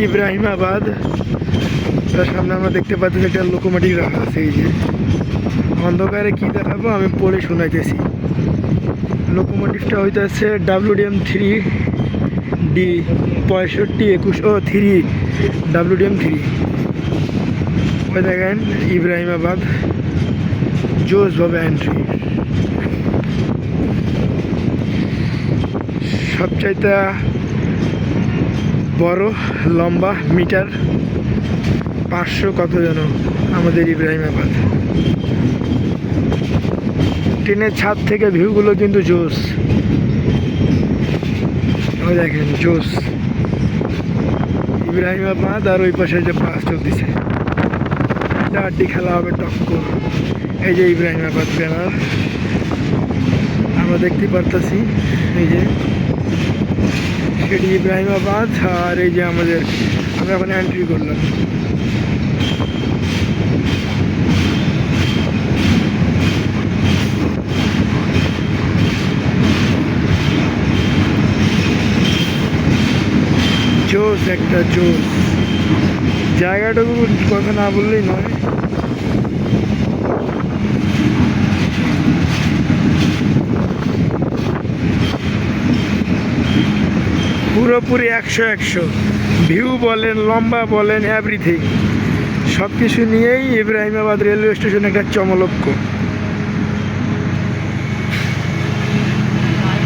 ইব্রাহিমাবাদ। তার সামনে আমরা দেখতে পাচ্ছি একটা লোকোমোটিভ রাখা আছে। এই যে অন্ধকারে কি দেখাবো আমি পড়ে শোনাইতেছি। লোকোমোটিভটা হইতেছে WDM-3 D 6521 WDM-3। ওই দেখেন ইব্রাহিমাবাদ জোসভাবে এন্ট্রি। সবচাইতে বড় লম্বা মিটার 500 কত যেন আমাদের ইব্রাহিমাবাদ। ট্রেনের ছাদ থেকে ভিউগুলো কিন্তু জোস। ওই দেখেন জোস ইব্রাহিমাবাদ। আর ওই পাশে যে বাস চলতেছে, চারটি খেলা হবে টক্কর। এই যে ইব্রাহিমাবাদ ব্যানার আমরা দেখতে পারতেছি। এই যে সেটি ইব্রাহিমাবাদ। আর এই যে আমরা এখন এন্ট্রি করলাম। জোস একটা জোস জায়গাটুকু কথা না বললেই নয়। পুরোপুরি 100 ভিউ বলেন, লম্বা বলেন, এভরিথিং সব কিছু নিয়েই ইব্রাহিমাবাদ রেলওয়ে স্টেশন একটা চমলক্ষ।